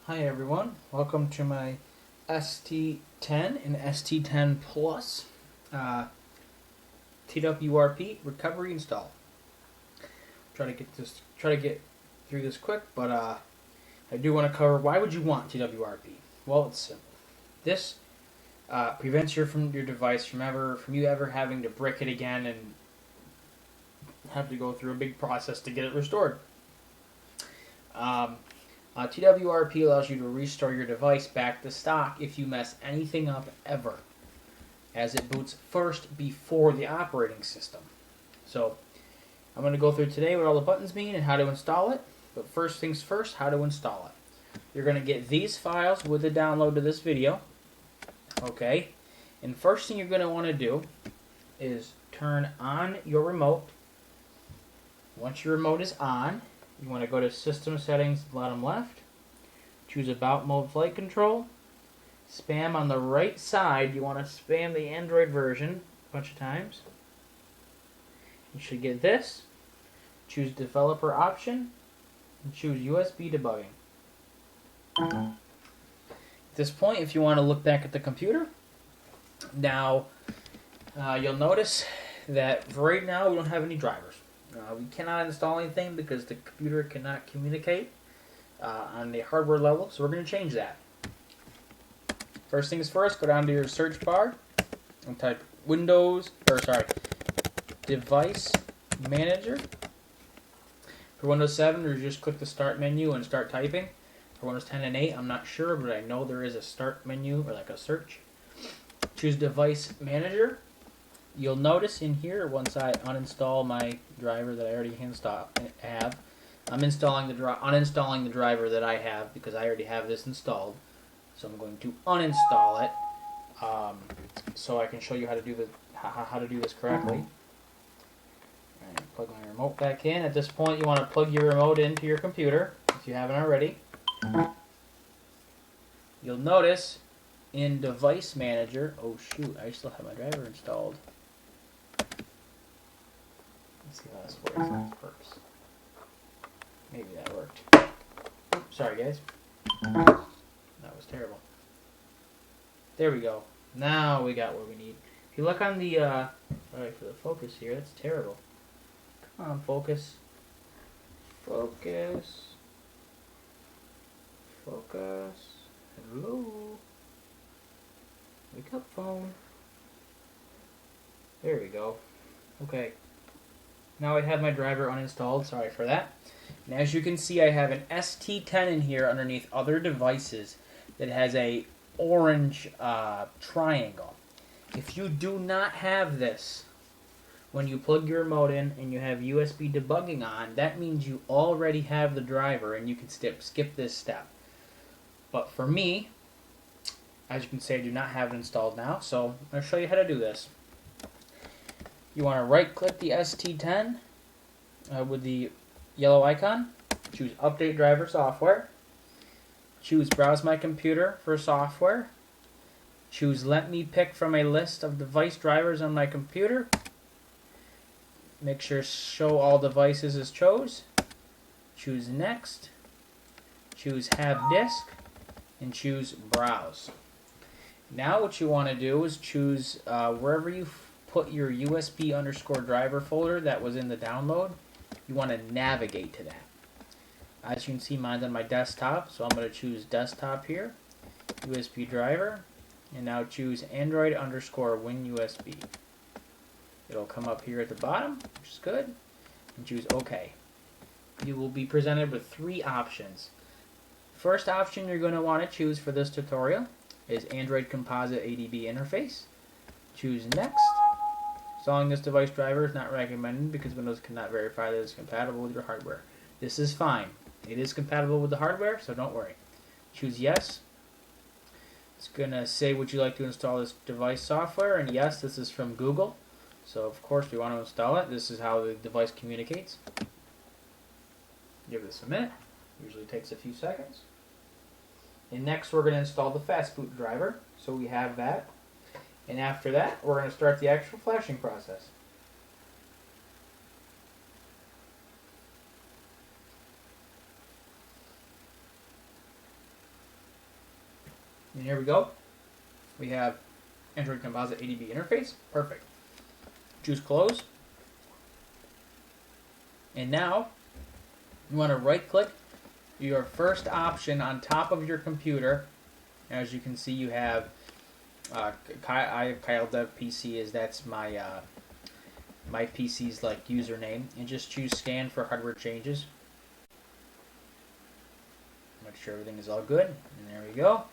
Hi everyone, welcome to my ST10 and ST10 Plus TWRP recovery install. Try to get through this quick, but I do want to cover why would you want TWRP. Well, it's simple. This prevents your device from you ever having to brick it again and have to go through a big process to get it restored. TWRP allows you to restore your device back to stock if you mess anything up ever, as it boots first before the operating system. So I'm going to go through today what all the buttons mean and how to install it. But first things first, how to install it. You're going to get these files with the download to this video. Okay, and first thing you're going to want to do is turn on your remote. Once your remote is on, you want to go to System Settings, bottom left, choose About Mode Flight Control, spam on the right side. You want to spam the Android version a bunch of times. You should get this. Choose Developer Option, and choose USB Debugging. At this point, if you want to look back at the computer, now you'll notice that for right now we don't have any drivers. We cannot install anything because the computer cannot communicate on the hardware level, so we're going to change that. First things first, go down to your search bar and type Device Manager. For Windows 7, you just click the Start menu and start typing. For Windows 10 and 8, I'm not sure, but I know there is a Start menu or like a search. Choose Device Manager. You'll notice in here, once I uninstall my driver that I already have, I'm uninstalling the driver that I have because I already have this installed. So I'm going to uninstall it so I can show you how to do this correctly. And plug my remote back in. At this point, you want to plug your remote into your computer if you haven't already. You'll notice in Device Manager, oh shoot, I still have my driver installed. Let's see how this works. Maybe that worked. Oops, sorry guys. That was terrible. There we go. Now we got what we need. If you look on the, alright, for the focus here, that's terrible. Come on, focus. Focus. Focus. Hello. Wake up, phone. There we go. Okay. Now I have my driver uninstalled. Sorry for that. And as you can see, I have an ST10 in here underneath other devices that has a orange triangle. If you do not have this, when you plug your remote in and you have USB debugging on, that means you already have the driver and you can skip this step. But for me, as you can see, I do not have it installed now, so I'm going to show you how to do this. You want to right-click the ST10 with the yellow icon, choose Update Driver Software, choose Browse My Computer for software, choose Let Me Pick from a list of device drivers on my computer, make sure Show All Devices is choose Next, choose Have Disk, and choose Browse. Now what you want to do is choose wherever you put your USB_driver folder that was in the download, you want to navigate to that. As you can see, mine's on my desktop, so I'm going to choose desktop here, USB driver, and now choose Android_WinUSB. It'll come up here at the bottom, which is good, and choose OK. You will be presented with three options. First option you're going to want to choose for this tutorial is Android Composite ADB interface. Choose Next. Installing this device driver is not recommended because Windows cannot verify that it's compatible with your hardware. This is fine. It is compatible with the hardware, so don't worry. Choose Yes. It's going to say would you like to install this device software, and yes, this is from Google. So of course we want to install it. This is how the device communicates. Give this a minute. Usually takes a few seconds. And next we're going to install the Fastboot driver. So we have that. And after that, we're going to start the actual flashing process. And here we go. We have Android Composite ADB interface. Perfect. Choose close. And now you want to right click your first option on top of your computer. As you can see, you have I have Kyle Dev PC, as that's my my PC's like username, and just choose scan for hardware changes. Make sure everything is all good, and there we go.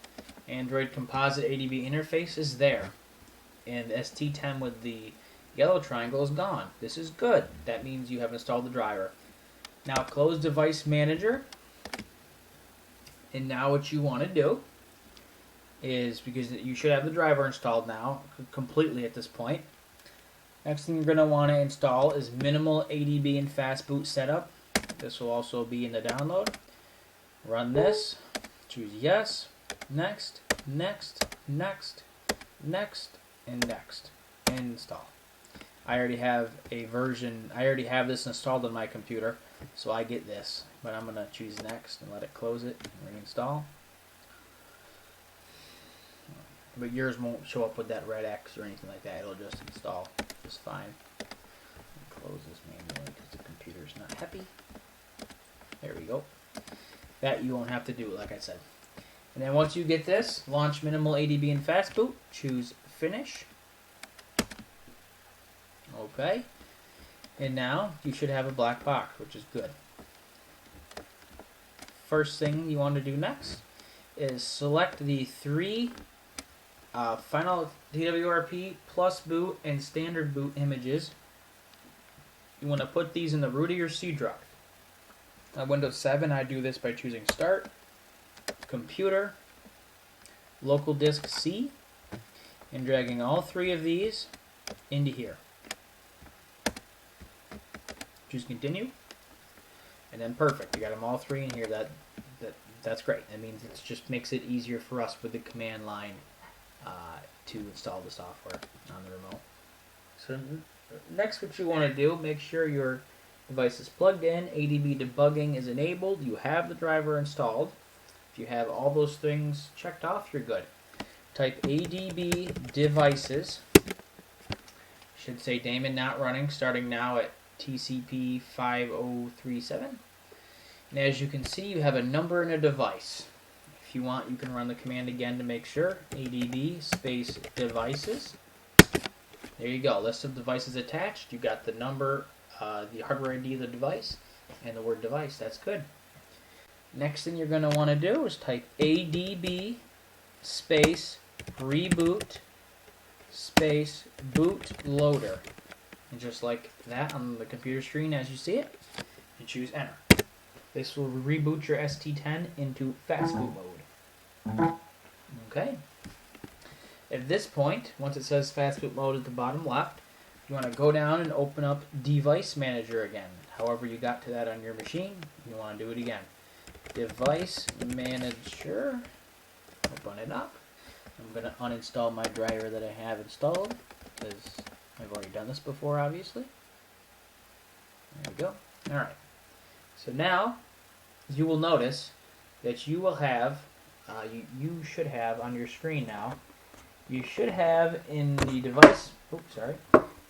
Android Composite ADB interface is there, and the ST10 with the yellow triangle is gone. This is good. That means you have installed the driver. Now close Device Manager, and now what you want to do is, because you should have the driver installed now completely at this point, next thing you're going to want to install is Minimal ADB and Fastboot Setup. This will also be in the download. Run this, choose yes, next, next, next, next, and next, and install. I already have this installed on my computer, so I get this, but I'm going to choose next and let it close it and reinstall. But yours won't show up with that red X or anything like that. It'll just install just fine. Close this manually because the computer's not happy. There we go. That you won't have to do, like I said. And then once you get this, launch Minimal ADB and Fastboot. Choose Finish. Okay. And now you should have a black box, which is good. First thing you want to do next is select the three final TWRP plus boot and standard boot images. You want to put these in the root of your C drive. On Windows 7, I do this by choosing Start, Computer, Local Disk C, and dragging all three of these into here. Choose Continue, and then perfect. You got them all three in here. That's great. That means it just makes it easier for us with the command line to install the software on the remote. So next, what you want to do, make sure your device is plugged in, ADB debugging is enabled, you have the driver installed. If you have all those things checked off, you're good. Type ADB devices. Should say daemon not running, starting now at TCP 5037. And as you can see, you have a number and a device. If you want, you can run the command again to make sure. ADB space devices. There you go. List of devices attached. You got the number, the hardware ID of the device, and the word device. That's good. Next thing you're going to want to do is type ADB space reboot space bootloader. And just like that on the computer screen as you see it, and choose enter. This will reboot your ST10 into Fastboot mode. Okay. At this point, once it says Fastboot mode at the bottom left, you want to go down and open up Device Manager again. However you got to that on your machine, you want to do it again. Device Manager. Open it up. I'm going to uninstall my driver that I have installed, because I've already done this before, obviously. There we go. Alright. So now, you will notice that you will have, you should have on your screen now, you should have in the device,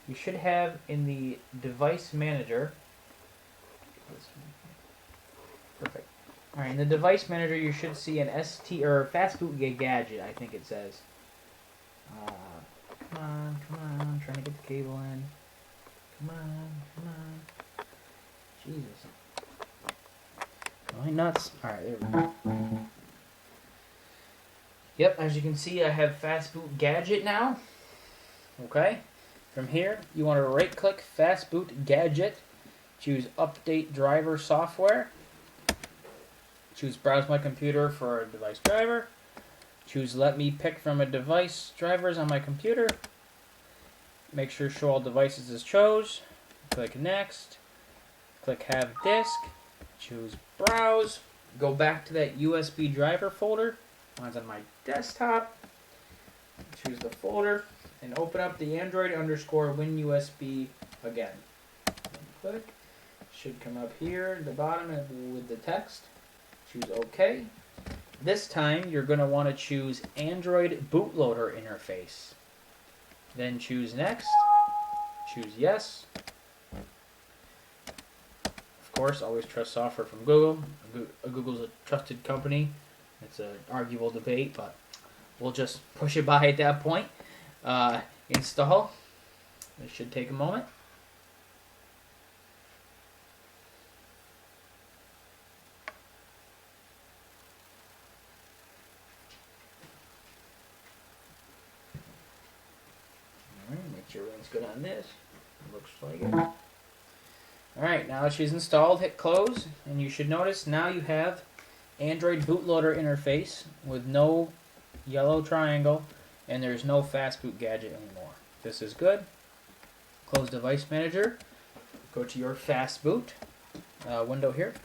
you should have in the Device Manager, perfect. Alright, in the Device Manager you should see an Fastboot gadget, I think it says. Come on, I'm trying to get the cable in. Come on. Jesus. Am I nuts? Alright, there we go. Yep, as you can see, I have Fastboot Gadget now. Okay. From here, you want to right-click Fastboot Gadget. Choose Update Driver Software. Choose Browse My Computer for a device driver. Choose Let Me Pick from a Device Drivers on my computer. Make sure Show All Devices is chose. Click Next. Click Have Disk. Choose Browse. Go back to that USB driver folder. Mine's on my desktop. Choose the folder and open up the Android_WinUSB again. Click. Should come up here at the bottom with the text. Choose OK. This time you're going to want to choose Android bootloader interface. Then choose next. Choose yes. Of course, always trust software from Google. Google's a trusted company. It's an arguable debate, but we'll just push it by at that point. Install. It should take a moment. Make sure everything's good on this. Looks like it. Alright, now that she's installed, hit close, and you should notice now you have Android bootloader interface with no yellow triangle, and there's no Fastboot gadget anymore. This is good. Close Device Manager. Go to your Fastboot window here.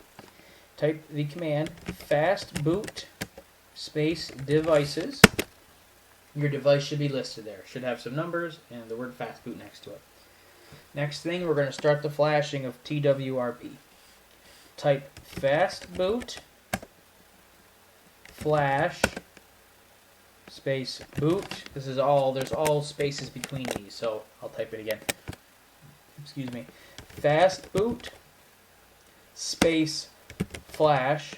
Type the command fastboot space devices. Your device should be listed there. Should have some numbers and the word Fastboot next to it. Next thing, we're going to start the flashing of TWRP. Type fastboot flash space boot. This is all, there's all spaces between these, so I'll type it again. Excuse me. Fastboot space flash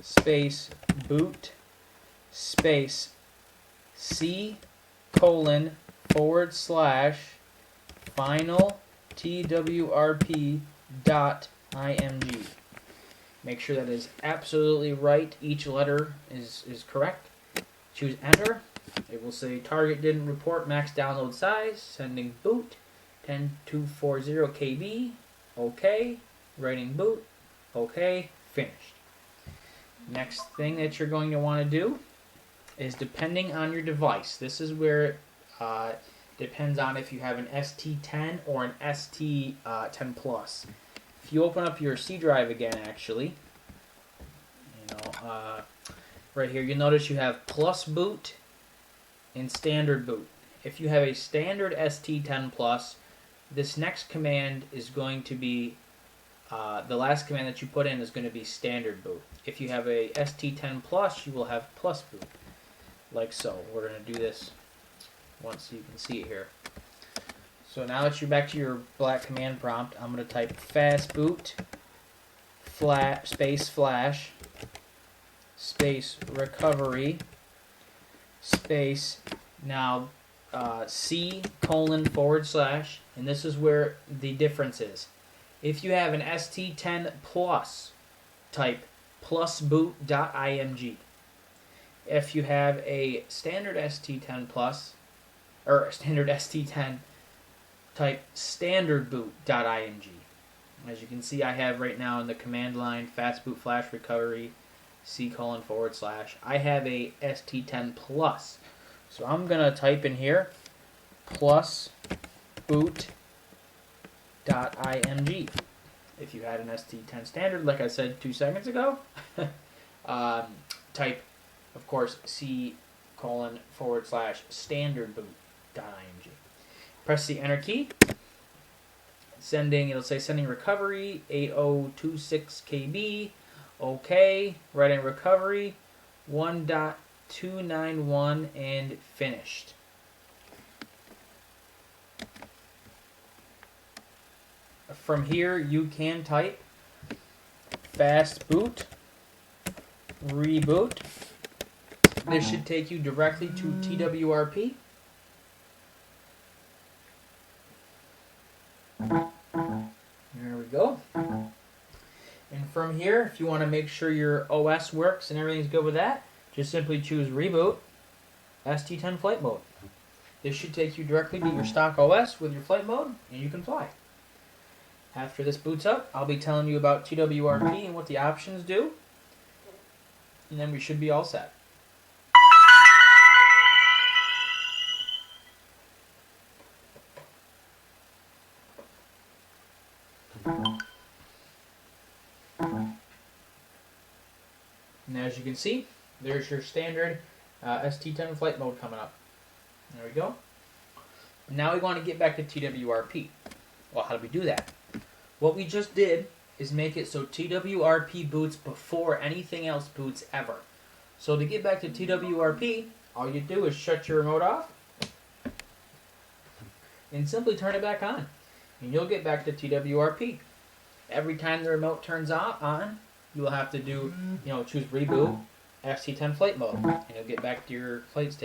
space boot space C:// final TWRP.img. Make sure that is absolutely right. Each letter is correct. Choose enter. It will say target didn't report max download size. Sending boot 10240 KB. OK. Writing boot. OK. Finished. Next thing that you're going to want to do is, depending on your device, this is where it depends on if you have an ST10 or an ST10 Plus. If you open up your C drive again, actually, right here, you'll notice you have plus boot and standard boot. If you have a standard ST10 Plus, this next command is going to be, the last command that you put in is going to be standard boot. If you have a ST10 Plus, you will have plus boot, like so. We're going to do this once so you can see it here. So now that you're back to your black command prompt, I'm going to type fastboot space flash space recovery space now C:// and this is where the difference is. If you have an ST10 Plus, type plusboot.img. If you have a standard ST10 Plus, or standard ST10, type standardboot.img. As you can see, I have right now in the command line fastboot flash recovery C:// I have a ST10 Plus. So I'm going to type in here plusboot.img. If you had an ST10 standard, like I said 2 seconds ago, type, of course, C:// standardboot.img. Press the enter key. It'll say sending recovery 8026 KB. OK. Writing recovery 1.291 and finished. From here, you can type Fastboot Reboot. This should take you directly to TWRP. There we go. And from here, if you want to make sure your OS works and everything's good with that, just simply choose Reboot ST10 Flight Mode. This should take you directly to your stock OS with your flight mode, and you can fly. After this boots up, I'll be telling you about TWRP and what the options do, and then we should be all set. And as you can see, there's your standard ST10 flight mode coming up. There we go. Now we want to get back to TWRP. Well, how do we do that? What we just did is make it so TWRP boots before anything else boots ever. So to get back to TWRP, all you do is shut your remote off and simply turn it back on. And you'll get back to TWRP. Every time the remote turns on, you will have to do, choose reboot, ST10 flight mode, and you'll get back to your flight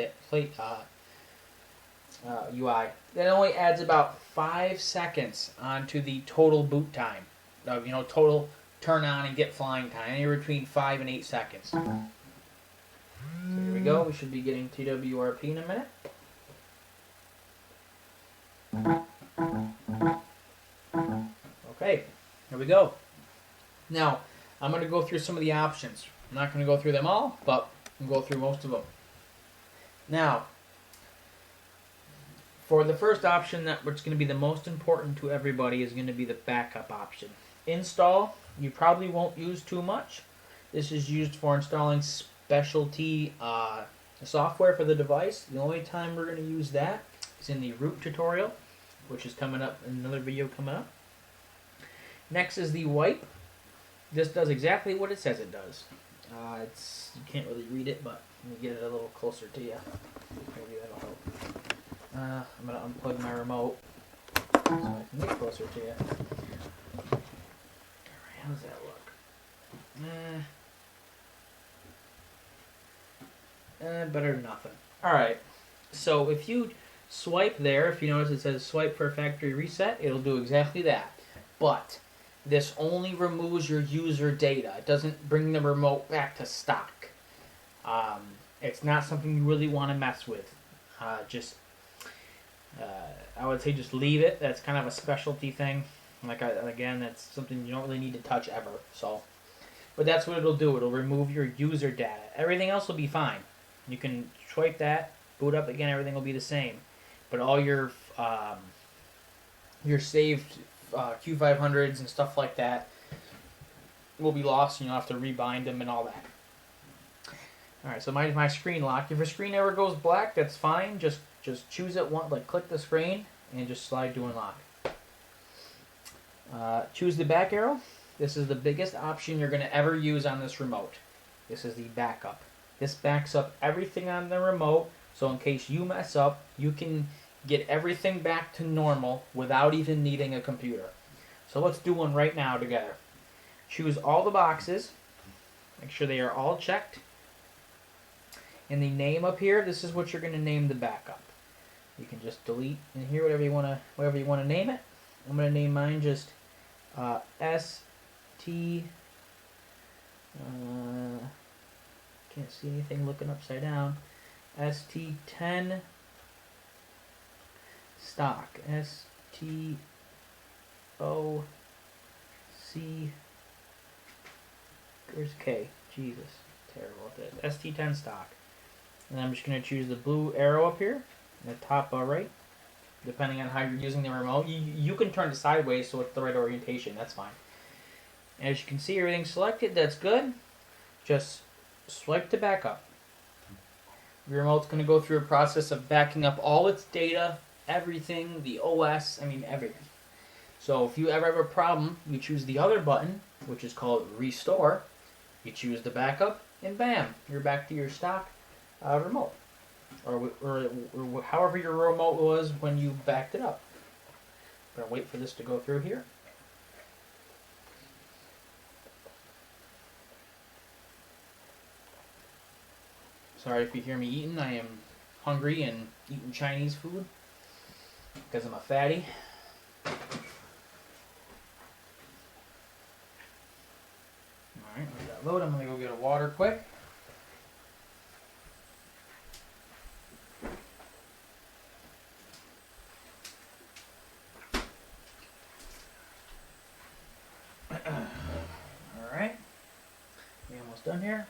UI. That only adds about 5 seconds onto the total boot time. Total turn on and get flying time, anywhere between 5 and 8 seconds. So here we go. We should be getting TWRP in a minute. Okay, here we go. Now, I'm going to go through some of the options. I'm not going to go through them all, but I'm going to go through most of them. Now, for the first option, which is going to be the most important to everybody, is going to be the backup option. Install, you probably won't use too much. This is used for installing specialty software for the device. The only time we're going to use that is in the root tutorial, which is coming up in another video coming up. Next is the wipe. This does exactly what it says it does. You can't really read it, but let me get it a little closer to you. Maybe that'll help. I'm going to unplug my remote so I can get closer to you. Alright, how does that look? Better than nothing. Alright, so if you swipe there, if you notice it says swipe for factory reset, it'll do exactly that. But this only removes your user data. It doesn't bring the remote back to stock. It's not something you really want to mess with. I would say just leave it. That's kind of a specialty thing. Again, that's something you don't really need to touch ever. But that's what it'll do. It'll remove your user data. Everything else will be fine. You can swipe that, boot up again, everything will be the same. But all your saved Q500s and stuff like that will be lost, and you'll have to rebind them and all that. Alright, so my screen lock. If your screen ever goes black, that's fine. Just choose it click the screen and just slide to unlock. Choose the back arrow. This is the biggest option you're going to ever use on this remote. This is the backup. This backs up everything on the remote, so in case you mess up, you can get everything back to normal without even needing a computer. So let's do one right now together. Choose all the boxes. Make sure they are all checked. And the name up here, this is what you're going to name the backup. You can just delete in here whatever you want to name it. I'm going to name mine just ST. Can't see anything looking upside down. ST10 stock. STOC. Where's K? Jesus, terrible at this. ST10 stock. And I'm just going to choose the blue arrow up here in the top right. Depending on how you're using the remote, you can turn it sideways so it's the right orientation. That's fine. And as you can see, everything's selected. That's good. Just swipe to backup. Your remote's going to go through a process of backing up all its data, everything, the OS, everything. So if you ever have a problem, you choose the other button, which is called Restore. You choose the backup, and bam, you're back to your stock remote. Or however your remote was when you backed it up. I'm going to wait for this to go through here. Sorry if you hear me eating. I am hungry and eating Chinese food because I'm a fatty. Alright, let that load. I'm going to go get a water quick. Alright, we almost done here.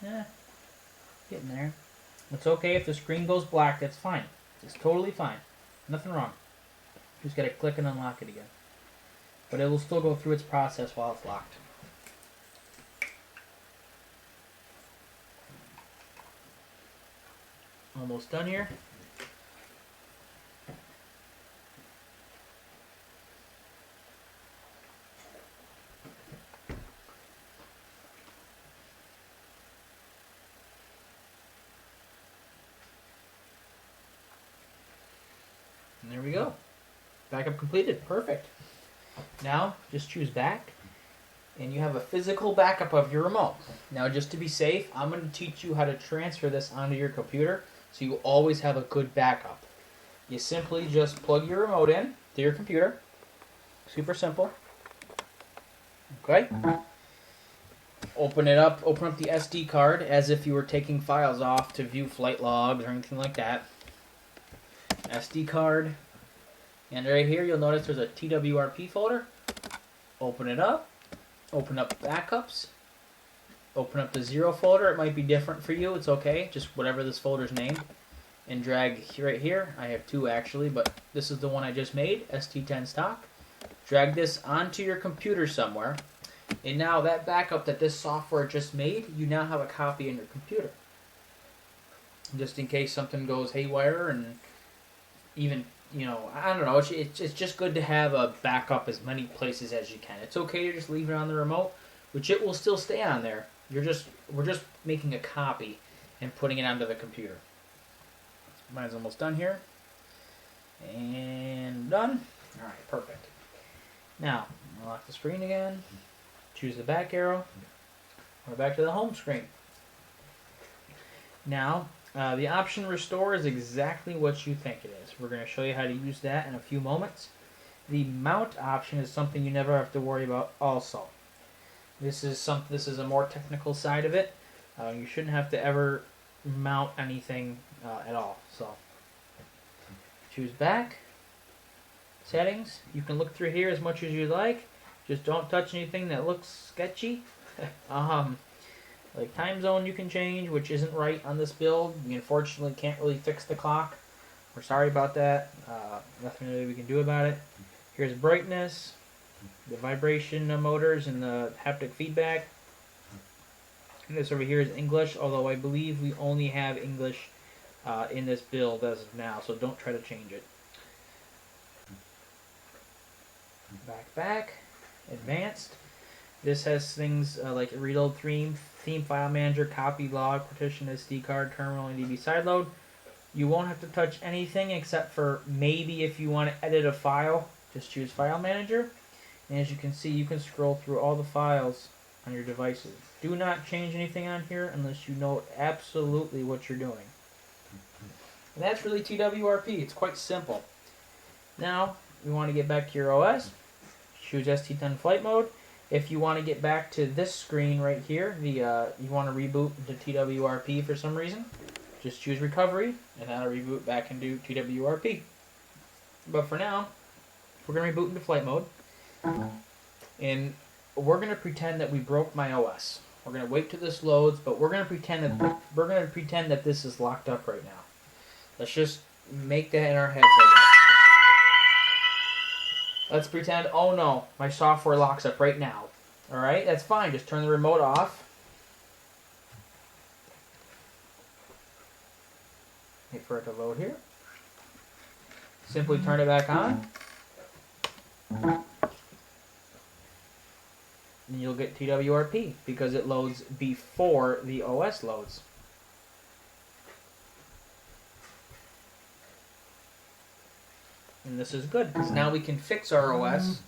Yeah, getting there. It's okay if the screen goes black, that's fine. It's totally fine. Nothing wrong. Just gotta click and unlock it again. But it will still go through its process while it's locked. Almost done here. Backup completed. Perfect. Now, just choose back, and you have a physical backup of your remote. Now, just to be safe, I'm going to teach you how to transfer this onto your computer so you always have a good backup. You simply just plug your remote in to your computer. Super simple. Okay. Open it up. Open up the SD card as if you were taking files off to view flight logs or anything like that. SD card. And right here, you'll notice there's a TWRP folder. Open it up. Open up backups. Open up the 0 folder. It might be different for you. It's okay. Just whatever this folder's named. And drag right here. I have 2 actually, but this is the one I just made. ST10 stock. Drag this onto your computer somewhere. And now that backup that this software just made, you now have a copy in your computer. Just in case something goes haywire and even, you know, I don't know, it's just good to have a backup as many places as you can. It's okay to just leave it on the remote, which it will still stay on there. We're just making a copy and putting it onto the computer. Mine's almost done here. And done. Alright, perfect. Now, unlock the screen again. Choose the back arrow. We're back to the home screen. Now, the option restore is exactly what you think it is. We're going to show you how to use that in a few moments. The mount option is something you never have to worry about also. This is a more technical side of it. You shouldn't have to ever mount anything at all. So, choose back. Settings. You can look through here as much as you like. Just don't touch anything that looks sketchy. Like time zone you can change, which isn't right on this build. We unfortunately can't really fix the clock. We're sorry about that. Nothing really we can do about it. Here's brightness, the vibration motors, and the haptic feedback. And this over here is English, although I believe we only have English in this build as of now, so don't try to change it. Back. Advanced. This has things like reload theme file manager, copy log, partition SD card, terminal, and DB sideload. You won't have to touch anything except for maybe if you want to edit a file, just choose file manager. And as you can see, you can scroll through all the files on your devices. Do not change anything on here unless you know absolutely what you're doing. And that's really TWRP. It's quite simple. Now, we want to get back to your OS. Choose ST10 flight mode. If you want to get back to this screen right here, you want to reboot into TWRP for some reason, just choose recovery, and that'll reboot back into TWRP. But for now, we're going to reboot into flight mode, and we're going to pretend that we broke my OS. We're going to wait till this loads, but we're going to pretend that this is locked up right now. Let's just make that in our heads, I guess. Let's pretend, oh no, my software locks up right now. Alright, that's fine. Just turn the remote off. Wait for it to load here. Simply turn it back on. And you'll get TWRP because it loads before the OS loads. And this is good, because now we can fix our OS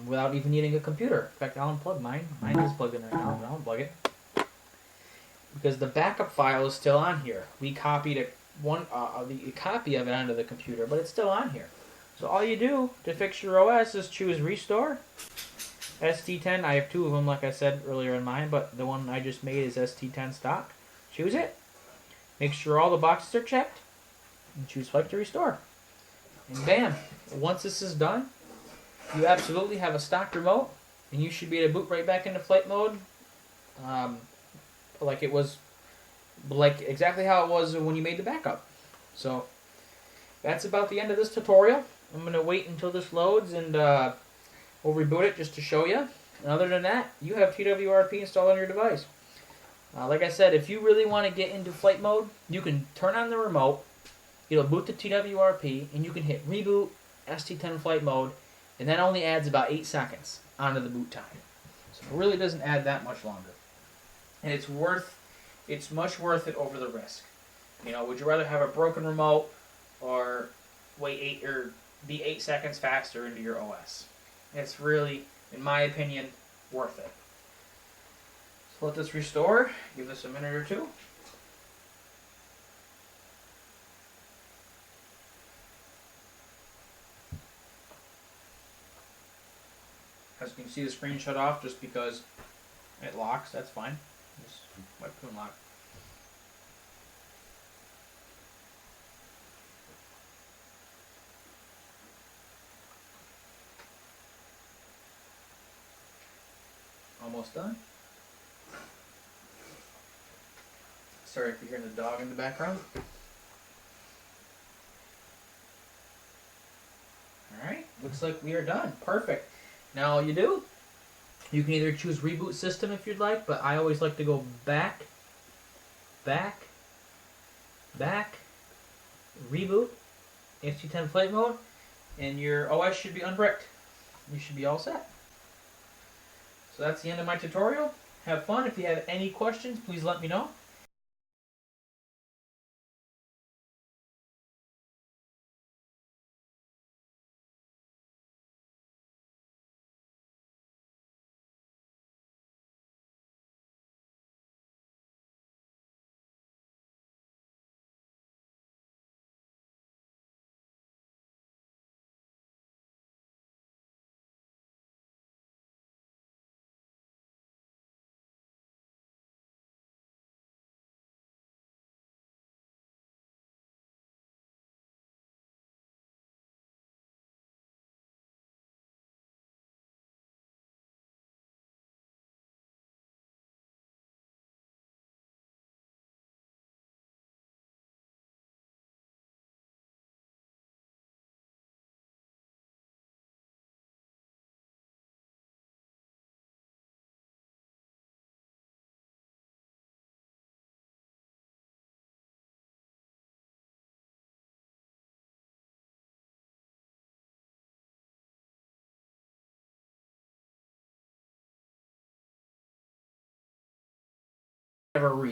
without even needing a computer. In fact, I'll unplug mine. Mine is plugged in right now, but I'll unplug it. Because the backup file is still on here. We copied a copy of it onto the computer, but it's still on here. So all you do to fix your OS is choose Restore. ST10, I have 2 of them, like I said earlier in mine, but the one I just made is ST10 stock. Choose it. Make sure all the boxes are checked. And choose Flight to Restore. And bam! Once this is done, you absolutely have a stock remote, and you should be able to boot right back into flight mode, like exactly how it was when you made the backup. So that's about the end of this tutorial. I'm going to wait until this loads, and we'll reboot it just to show you. And other than that, you have TWRP installed on your device. Like I said, if you really want to get into flight mode, you can turn on the remote. It'll boot to TWRP, and you can hit reboot ST10 flight mode, and that only adds about 8 seconds onto the boot time. So it really doesn't add that much longer. And it's much worth it over the risk. You know, would you rather have a broken remote or wait 8 or be 8 seconds faster into your OS. It's really, in my opinion, worth it. So let this restore. Give this a minute or two. As you can see, the screen shut off just because it locks. That's fine. Just wipe to unlock. Almost done. Sorry if you're hearing the dog in the background. Alright, looks like we are done. Perfect. Now all you do, you can either choose reboot system if you'd like, but I always like to go back, back, back, reboot, ST10 flight mode, and your OS should be unbricked. You should be all set. So that's the end of my tutorial. Have fun. If you have any questions, please let me know. Whatever reason.